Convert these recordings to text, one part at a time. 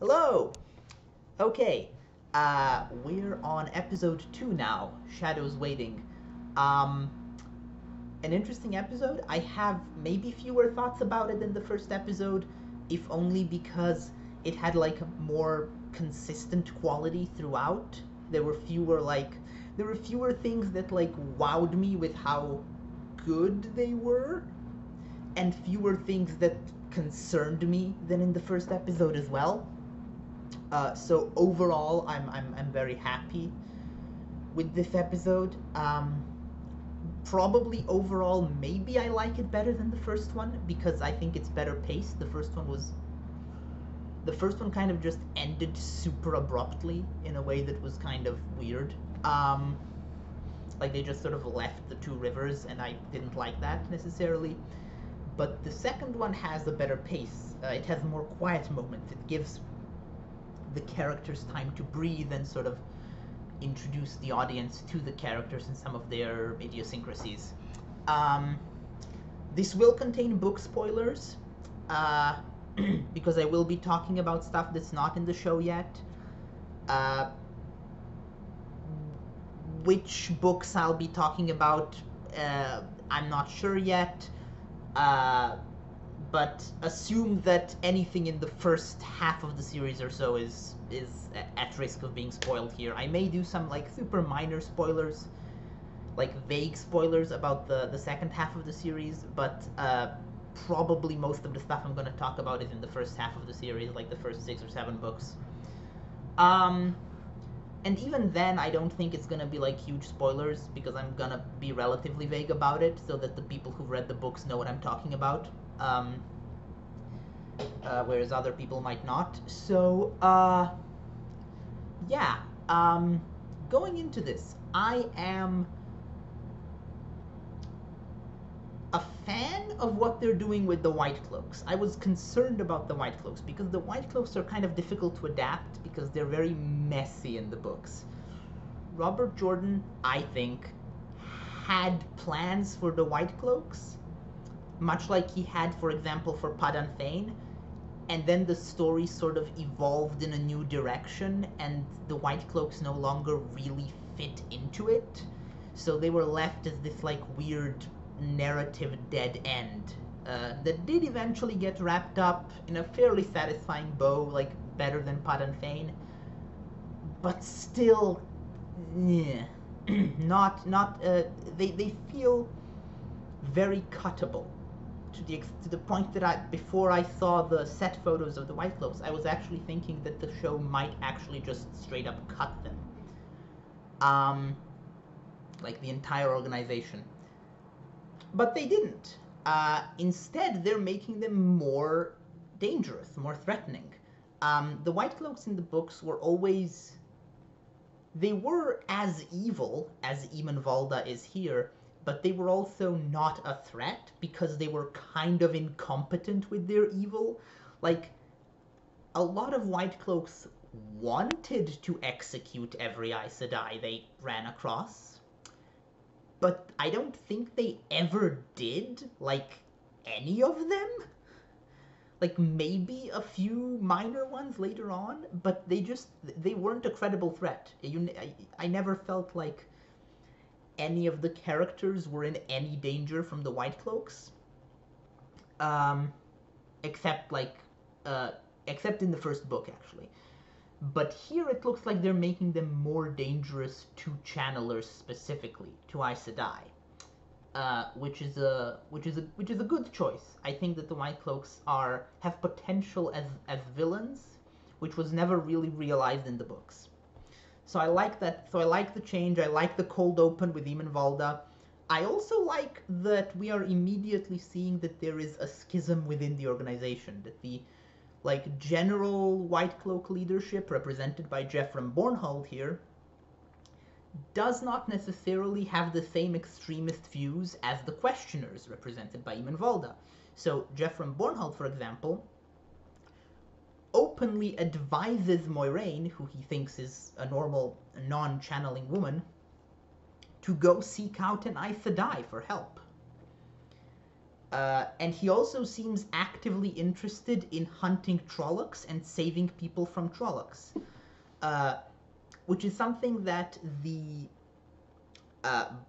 Hello! Okay, we're on episode 2 now, Shadows Waiting. Um, an interesting episode. I have maybe fewer thoughts about it than the first episode, if only because it had like a more consistent quality throughout. There were fewer like there were fewer things that like wowed me with how good they were, and fewer things that concerned me than in the first episode as well. So overall, I'm very happy with this episode. Probably overall, maybe I like it better than the first one because I think it's better paced. The first one kind of just ended super abruptly in a way that was kind of weird. Um, like they just sort of left the two rivers, and I didn't like that necessarily. But the second one has a better pace. It has more quiet moments. It gives the characters time to breathe and sort of introduce the audience to the characters and some of their idiosyncrasies. Um, this will contain book spoilers uh, because I will be talking about stuff that's not in the show yet. Uh, which books I'll be talking about, I'm not sure yet. Uh, but assume that anything in the first half of the series or so is at risk of being spoiled here. I may do some like super minor spoilers, like vague spoilers about the second half of the series, but probably most of the stuff I'm going to talk about is in the first half of the series, like the first 6 or 7 books. Um, and even then, I don't think it's gonna be like huge spoilers because I'm gonna be relatively vague about it, so that the people who've read the books know what I'm talking about. Whereas other people might not. So, yeah. Um, Going into this, I am a fan of what they're doing with the White Cloaks. I was concerned about the White Cloaks because the White Cloaks are kind of difficult to adapt because they're very messy in the books. Robert Jordan, I think, had plans for the White Cloaks, much like he had, for example, for Padan Thane, and then the story sort of evolved in a new direction, and the White Cloaks no longer really fit into it. So they were left as this like weird narrative dead end that did eventually get wrapped up in a fairly satisfying bow, like better than Padan Thane, but still, yeah, not they feel very cuttable to the point that before I saw the set photos of the White Cloaks, I was actually thinking that the show might actually just straight up cut them, um, like the entire organization. But they didn't. Instead, they're making them more dangerous, more threatening. The White Cloaks in the books were always they were as evil as Eamon Valda is here, but they were also not a threat because they were kind of incompetent with their evil. Like, a lot of White Cloaks wanted to execute every Aes Sedai they ran across, but I don't think they ever did, like, any of them. Like, maybe a few minor ones later on, but they weren't a credible threat. I never felt like any of the characters were in any danger from the White Cloaks, um, except like uh, except in the first book actually. But here it looks like they're making them more dangerous to channelers specifically, to Aes Sedai, which is a good choice. I think that the White Cloaks have potential as villains, which was never really realized in the books. So I like that. So I like the change. I like the cold open with Eamon Valda. I also like that we are immediately seeing that there is a schism within the organization. That the like general White Cloak leadership, represented by Jeffrem Bornhold here, does not necessarily have the same extremist views as the Questioners, represented by Eamon Valda. So Jeffrem Bornhold, for example, openly advises Moiraine, who he thinks is a normal, non-channeling woman, to go seek out an Aes Sedai for help. And he also seems actively interested in hunting Trollocs and saving people from Trollocs, uh, which is something that the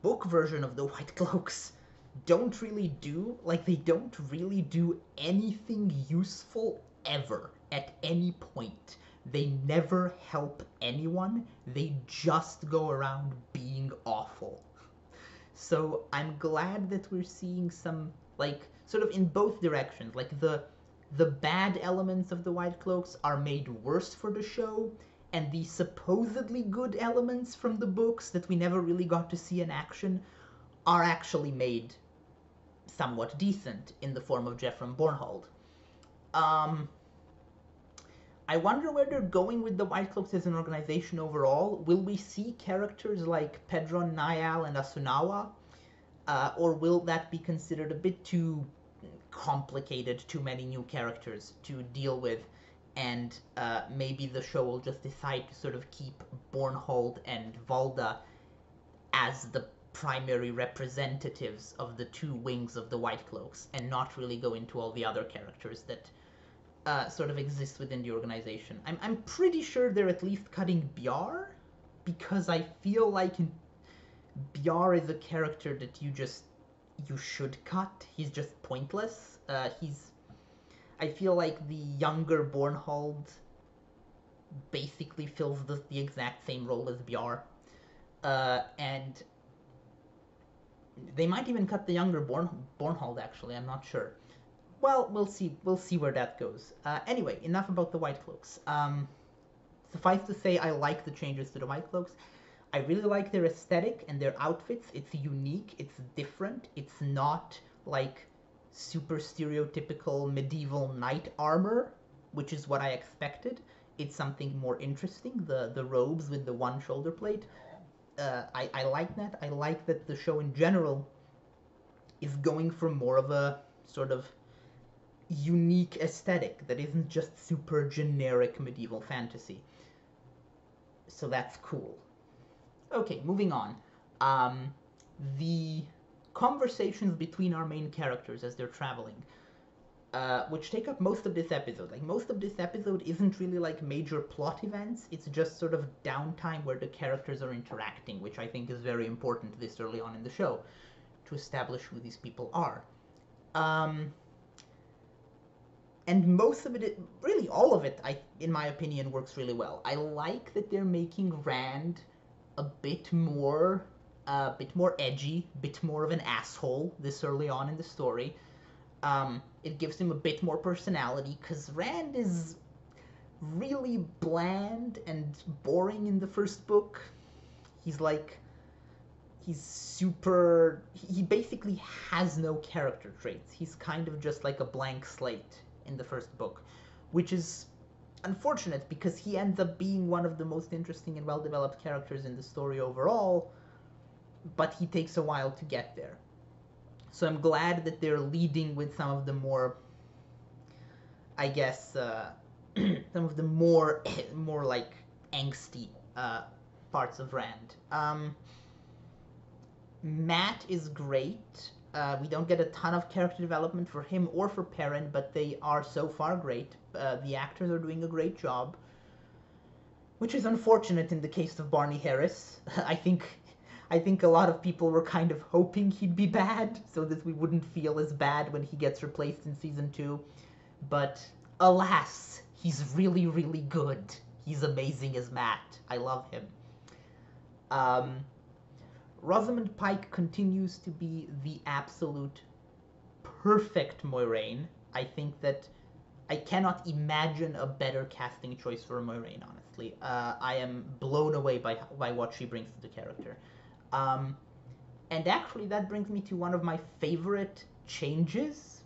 book version of the White Cloaks don't really do. Like, they don't really do anything useful ever at any point. They never help anyone. They just go around being awful. So I'm glad that we're seeing some, like, sort of in both directions. Like, the bad elements of the White Cloaks are made worse for the show, and the supposedly good elements from the books that we never really got to see in action are actually made somewhat decent in the form of Jeffrey Bornhold. I wonder where they're going with the White Cloaks as an organization overall. Will we see characters like Pedron, Niall, and Asunawa? Or will that be considered a bit too complicated, too many new characters to deal with, and maybe the show will just decide to sort of keep Bornhold and Valda as the primary representatives of the two wings of the White Cloaks, and not really go into all the other characters that sort of exist within the organization. I'm pretty sure they're at least cutting Bjar, because I feel like Bjar is a character that you should cut. He's just pointless. I feel like the younger Bornhold basically fills the exact same role as Bjar. And they might even cut the younger Bornhold, actually, I'm not sure. Well, we'll see where that goes. Anyway, enough about the White Cloaks. Suffice to say, I like the changes to the White Cloaks. I really like their aesthetic and their outfits. It's unique, it's different, it's not like super stereotypical medieval knight armor, which is what I expected. It's something more interesting, the robes with the one shoulder plate. I like that. I like that the show in general is going for more of a sort of unique aesthetic that isn't just super generic medieval fantasy. So that's cool. Okay, moving on. The conversations between our main characters as they're traveling, which take up most of this episode. Like, most of this episode isn't really like major plot events, it's just sort of downtime where the characters are interacting, which I think is very important this early on in the show, to establish who these people are. And most of it, really all of it, in my opinion, works really well. I like that they're making Rand a bit more edgy, a bit more of an asshole this early on in the story. It gives him a bit more personality, because Rand is really bland and boring in the first book. He's super... He basically has no character traits. He's kind of just like a blank slate in the first book, which is unfortunate because he ends up being one of the most interesting and well-developed characters in the story overall, but he takes a while to get there. So I'm glad that they're leading with some of the more, I guess, some of the more like angsty parts of Rand. Matt is great. We don't get a ton of character development for him or for Perrin, but they are so far great. The actors are doing a great job, which is unfortunate in the case of Barney Harris. I think a lot of people were kind of hoping he'd be bad, so that we wouldn't feel as bad when he gets replaced in season 2. But alas, he's really, really good. He's amazing as Matt. I love him. Rosamund Pike continues to be the absolute perfect Moiraine. I think that I cannot imagine a better casting choice for a Moiraine, honestly. I am blown away by what she brings to the character. And actually, that brings me to one of my favorite changes,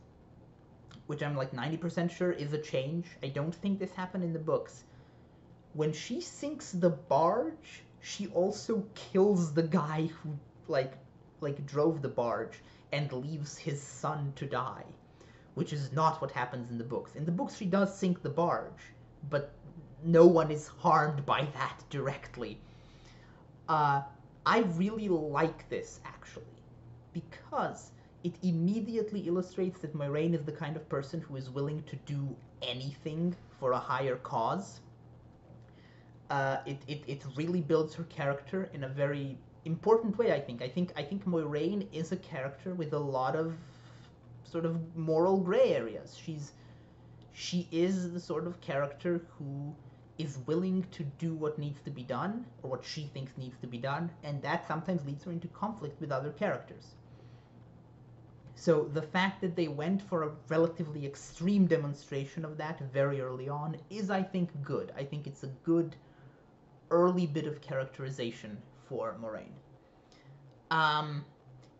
which I'm like 90% sure is a change. I don't think this happened in the books. When she sinks the barge, she also kills the guy who like drove the barge and leaves his son to die, which is not what happens in the books. In the books, she does sink the barge, but no one is harmed by that directly. I really like this, actually, because it immediately illustrates that Moiraine is the kind of person who is willing to do anything for a higher cause. It really builds her character in a very important way, I think. I think Moiraine is a character with a lot of sort of moral gray areas. She is the sort of character who is willing to do what needs to be done, or what she thinks needs to be done, and that sometimes leads her into conflict with other characters. So the fact that they went for a relatively extreme demonstration of that very early on is, I think, good. I think it's a good early bit of characterization for Moiraine.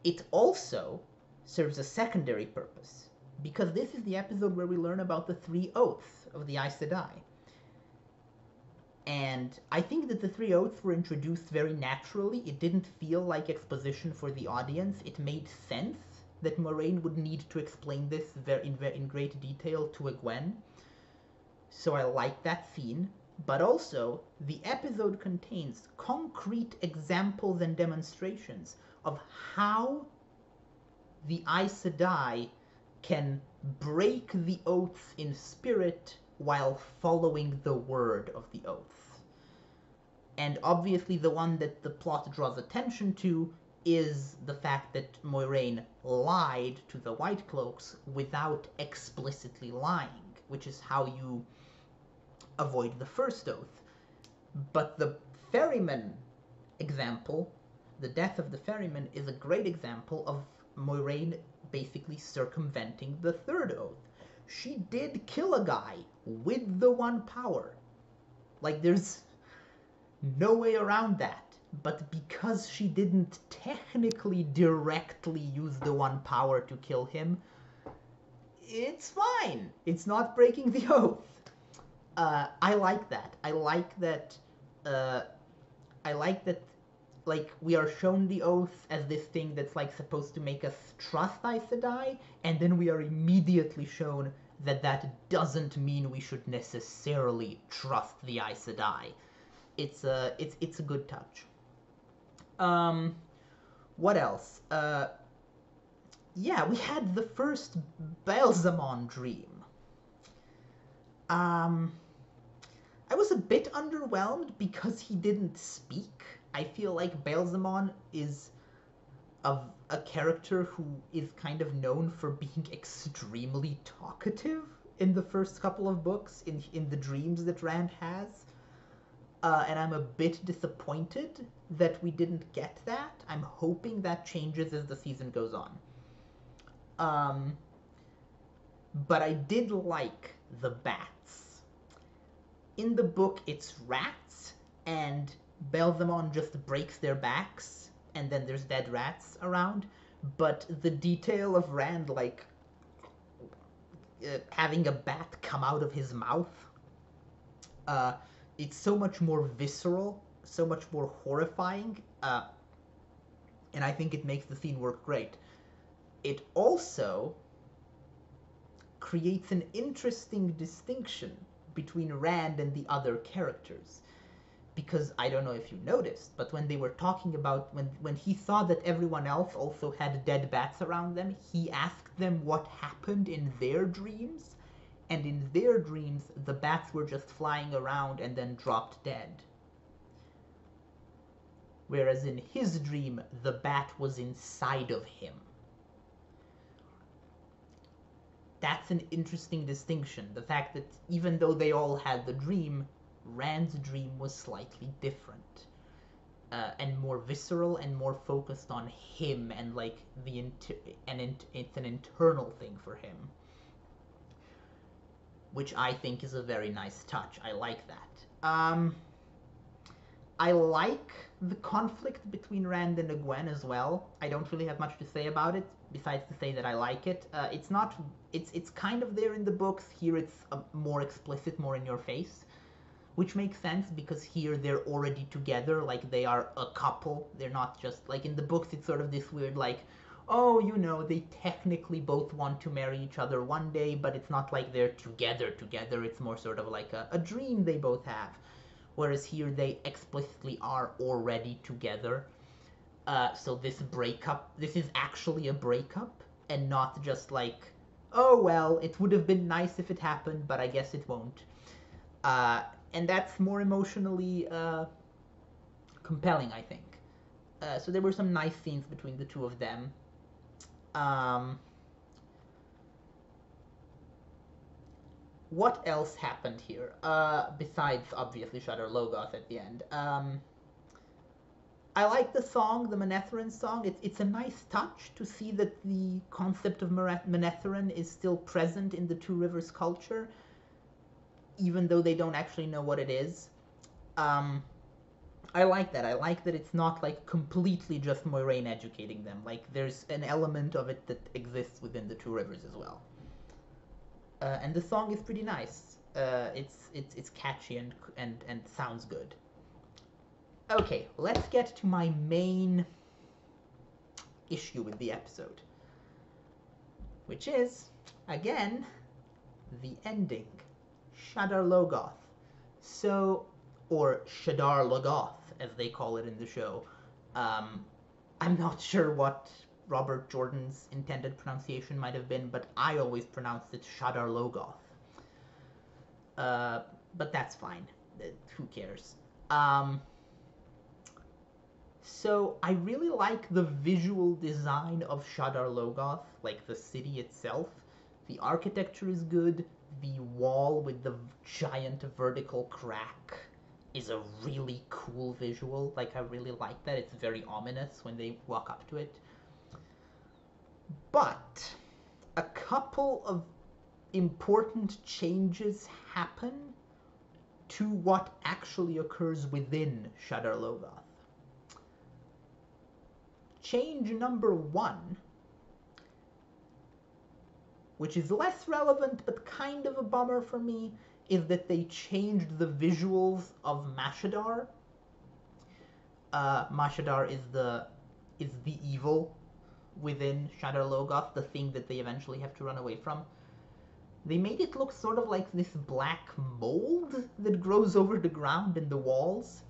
It also serves a secondary purpose, because this is the episode where we learn about the 3 oaths of the Aes Sedai. And I think that the 3 oaths were introduced very naturally. It didn't feel like exposition for the audience. It made sense that Moiraine would need to explain this in great detail to Egwene. So I like that scene. But also, the episode contains concrete examples and demonstrations of how the Aes Sedai can break the oaths in spirit while following the word of the oaths. And obviously the one that the plot draws attention to is the fact that Moiraine lied to the White Cloaks without explicitly lying, which is how you avoid the first oath. But the ferryman example, the death of the ferryman, is a great example of Moiraine basically circumventing the third oath. She did kill a guy with the one power. Like, there's no way around that. But because she didn't technically directly use the one power to kill him, it's fine. It's not breaking the oath. I like that. I like that, like, we are shown the oath as this thing that's, like, supposed to make us trust Aes Sedai, and then we are immediately shown that that doesn't mean we should necessarily trust the Aes Sedai. It's a good touch. What else? Yeah, we had the first Balsamon dream. I was a bit underwhelmed because he didn't speak. I feel like Balsamon is a character who is kind of known for being extremely talkative in the first couple of books, in the dreams that Rand has. And I'm a bit disappointed that we didn't get that. I'm hoping that changes as the season goes on. But I did like the bats. In the book, it's rats, and Balsamon just breaks their backs, and then there's dead rats around. But the detail of Rand, like, having a bat come out of his mouth, it's so much more visceral, so much more horrifying, and I think it makes the scene work great. It also creates an interesting distinction between Rand and the other characters. Because I don't know if you noticed, but when they were talking about, when he saw that everyone else also had dead bats around them, he asked them what happened in their dreams, and in their dreams, the bats were just flying around and then dropped dead. Whereas in his dream, the bat was inside of him. That's an interesting distinction. The fact that even though they all had the dream, Rand's dream was slightly different. And more visceral and more focused on him, and like it's an internal thing for him. Which I think is a very nice touch. I like that. I like the conflict between Rand and Egwene as well. I don't really have much to say about it, besides to say that I like it. It's kind of there in the books. Here it's more explicit, more in your face, which makes sense because here they're already together, like they are a couple. They're not just, like in the books it's sort of this weird, like, oh, you know, they technically both want to marry each other one day, but it's not like they're together. It's more sort of like a dream they both have. Whereas here they explicitly are already together. So this breakup, this is actually a breakup. and not just like, oh well, it would have been nice if it happened, but I guess it won't. And that's more emotionally compelling, I think. So there were some nice scenes between the two of them. Um, what else happened here? Besides, obviously, Shudder Logoth at the end. I like the song, the Manetheren song. It's a nice touch to see that the concept of Manetheren is still present in the Two Rivers culture, even though they don't actually know what it is. I like that. I like that it's not like completely just Moiraine educating them. Like there's an element of it that exists within the Two Rivers as well. And the song is pretty nice. It's catchy and sounds good. Okay, let's get to my main issue with the episode, which is, again, the ending. Shadar Logoth. So, or Shadar Logoth, as they call it in the show. I'm not sure what Robert Jordan's intended pronunciation might have been, but I always pronounced it Shadar Logoth. But that's fine. Who cares? So I really like the visual design of Shadar Logoth, like the city itself. The architecture is good. The wall with the giant vertical crack is a really cool visual. Like, I really like that. It's very ominous when they walk up to it. But a couple of important changes happen to what actually occurs within Shadar Logoth. Change number one, which is less relevant but kind of a bummer for me, is that they changed the visuals of Mashadar. Mashadar is the evil within Shadar Logoth, the thing that they eventually have to run away from. They made it look sort of like this black mold that grows over the ground and the walls,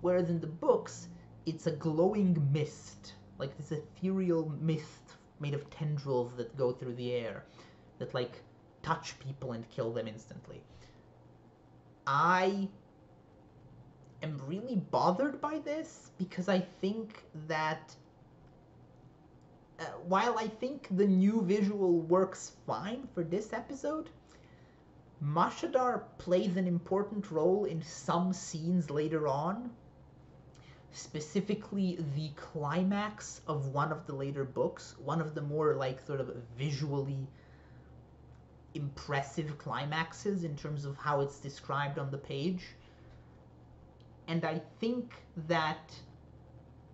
whereas in the books, it's a glowing mist, like this ethereal mist made of tendrils that go through the air, that like touch people and kill them instantly. I am really bothered by this because I think that while I think the new visual works fine for this episode, Mashadar plays an important role in some scenes later on, specifically the climax of one of the later books, one of the more like sort of visually impressive climaxes in terms of how it's described on the page. And I think that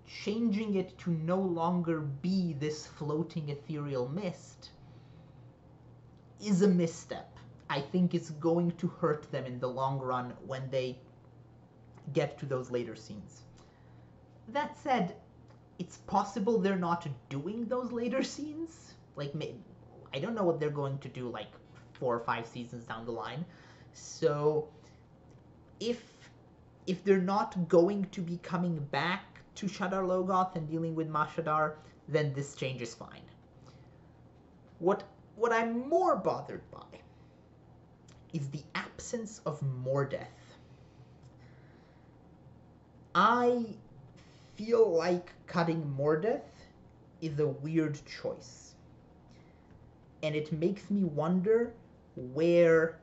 changing it to no longer be this floating ethereal mist is a misstep. I think it's going to hurt them in the long run when they get to those later scenes. That said, it's possible they're not doing those later scenes. Like, I don't know what they're going to do like 4 or 5 seasons down the line. So if they're not going to be coming back to Shadar Logoth and dealing with Mashadar, then this change is fine. What I'm more bothered by is the absence of Mordeth. I feel like cutting Mordeth is a weird choice. And it makes me wonder where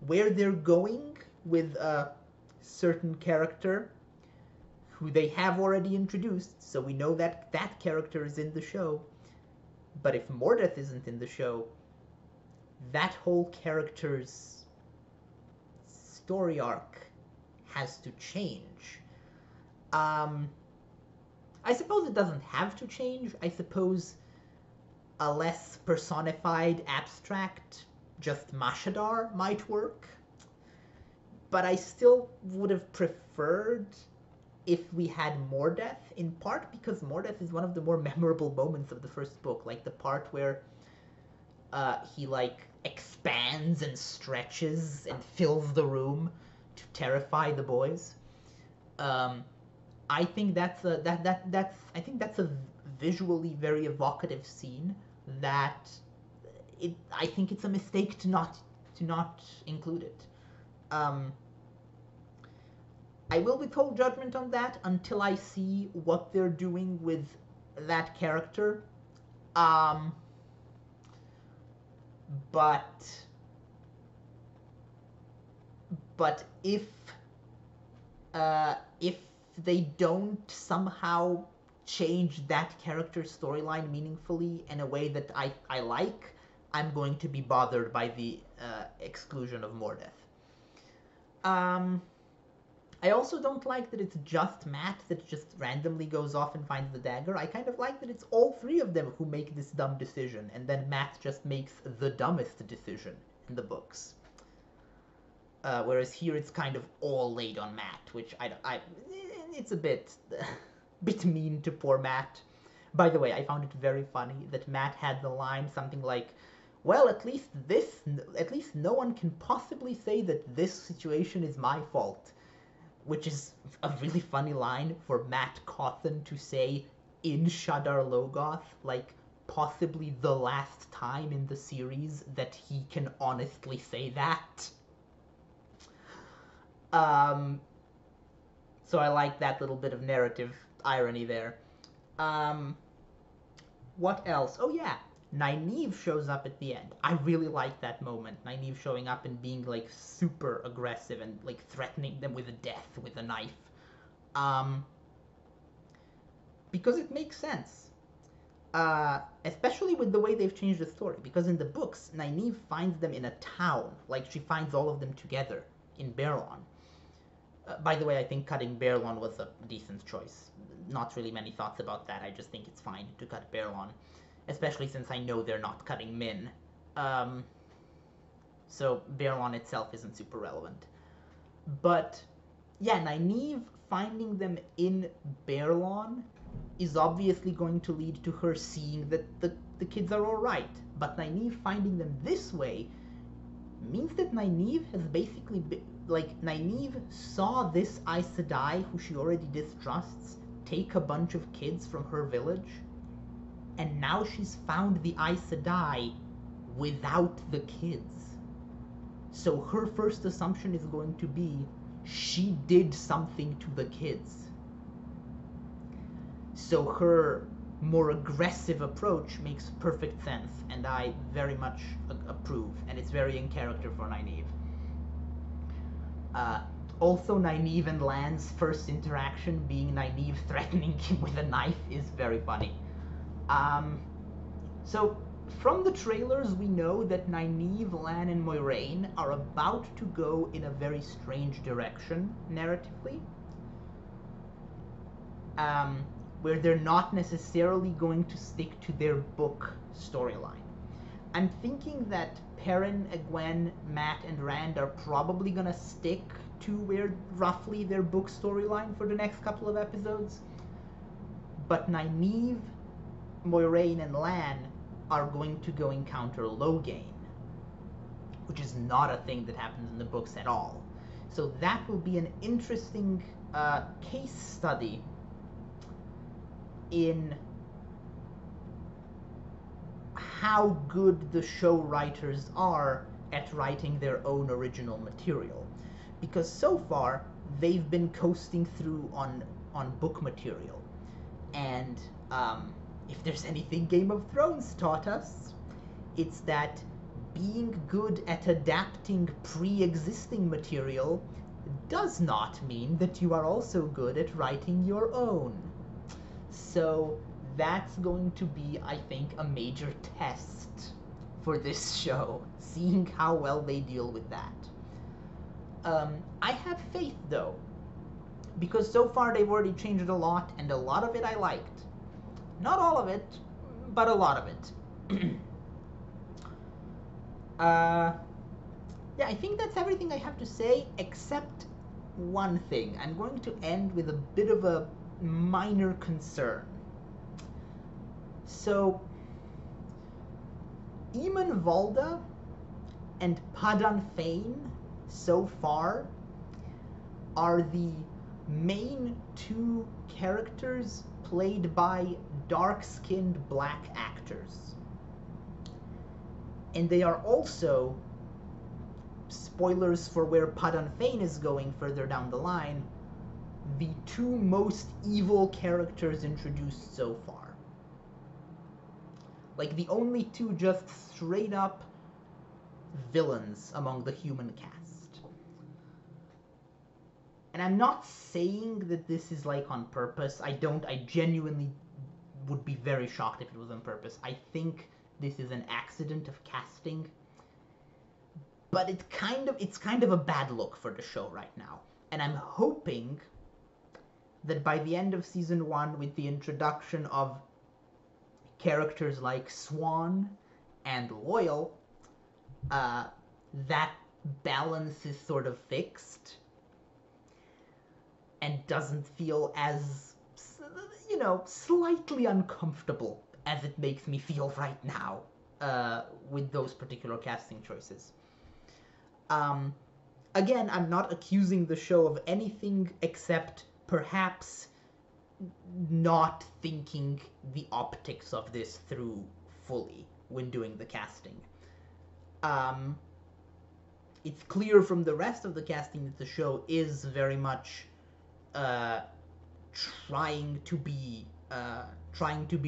they're going with a certain character who they have already introduced, so we know that that character is in the show. But if Mordeth isn't in the show, that whole character's story arc has to change. I suppose it doesn't have to change. I suppose a less personified, abstract, just Mashadar might work. But I still would have preferred if we had Mordeth, in part because Mordeth is one of the more memorable moments of the first book, like the part where he like expands and stretches and fills the room to terrify the boys. I think that's a visually very evocative scene that I think it's a mistake to not include it. Um, I will withhold judgment on that until I see what they're doing with that character. Um, but if they don't somehow change that character's storyline meaningfully in a way that I like, I'm going to be bothered by the exclusion of Mordeth. I also don't like that it's just Matt that just randomly goes off and finds the dagger. I kind of like that it's all three of them who make this dumb decision, and then Matt just makes the dumbest decision in the books. Whereas here it's kind of all laid on Matt, which it's a bit mean to poor Matt. By the way, I found it very funny that Matt had the line something like, well, at least no one can possibly say that this situation is my fault. Which is a really funny line for Matt Cawthon to say in Shadar Logoth, like possibly the last time in the series that he can honestly say that. So I like that little bit of narrative irony there. What else? Oh yeah, Nynaeve shows up at the end. I really like that moment. Nynaeve showing up and being like super aggressive and like threatening them with a death with a knife. Because it makes sense. Especially with the way they've changed the story. Because in the books, Nynaeve finds them in a town. Like she finds all of them together in Baerlon. By the way, I think cutting Baerlon was a decent choice. Not really many thoughts about that. I just think it's fine to cut Baerlon. Especially since I know they're not cutting Min. So Baerlon itself isn't super relevant. But yeah, Nynaeve finding them in Baerlon is obviously going to lead to her seeing that the kids are alright. But Nynaeve finding them this way means that Nynaeve has basically been, like, Nynaeve saw this Aes Sedai, who she already distrusts, take a bunch of kids from her village, and now she's found the Aes Sedai without the kids. So her first assumption is going to be she did something to the kids. So her more aggressive approach makes perfect sense, and I very much approve, and it's very in character for Nynaeve. Also, Nynaeve and Lan's first interaction being Nynaeve threatening him with a knife is very funny. So, from the trailers, we know that Nynaeve, Lan, and Moiraine are about to go in a very strange direction, narratively. Where they're not necessarily going to stick to their book storyline. I'm thinking that Perrin, Egwene, Matt, and Rand are probably gonna stick to where roughly their book storyline for the next couple of episodes. But Nynaeve, Moiraine, and Lan are going to go encounter Logain, which is not a thing that happens in the books at all. So that will be an interesting case study in how good the show writers are at writing their own original material. Because so far, they've been coasting through on book material. And if there's anything Game of Thrones taught us, it's that being good at adapting pre-existing material does not mean that you are also good at writing your own. So that's going to be, I think, a major test for this show, seeing how well they deal with that. I have faith, though, because so far they've already changed a lot, and a lot of it I liked. Not all of it, but a lot of it. Yeah, I think that's everything I have to say, except one thing. I'm going to end with a bit of a minor concern. So, Eamon Valda and Padan Fain, so far, are the main two characters played by dark-skinned black actors. And they are also, spoilers for where Padan Fain is going further down the line, the two most evil characters introduced so far. Like, the only two just straight up villains among the human cast. And I'm not saying that this is like on purpose. I genuinely would be very shocked if it was on purpose. I think this is an accident of casting. But it's kind of a bad look for the show right now. And I'm hoping that by the end of season 1, with the introduction of characters like Swan and Loyal, that balance is sort of fixed and doesn't feel as, slightly uncomfortable as it makes me feel right now with those particular casting choices. Again, I'm not accusing the show of anything except perhaps not thinking the optics of this through fully when doing the casting. It's clear from the rest of the casting that the show is very much trying to be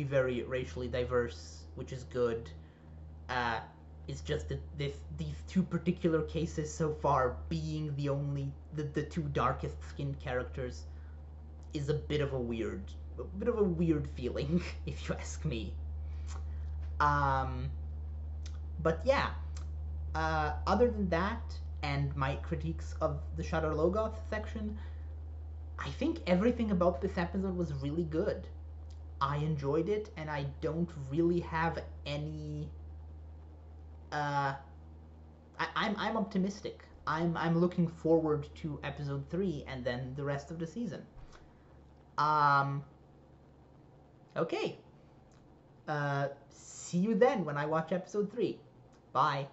very racially diverse, which is good. It's just that these two particular cases so far being the two darkest skinned characters is a bit of a weird feeling, if you ask me. But yeah, other than that, and my critiques of the Shudder Logoth section, I think everything about this episode was really good. I enjoyed it, and I don't really have any. I'm optimistic. I'm looking forward to episode 3 and then the rest of the season. Okay. See you then when I watch episode 3. Bye.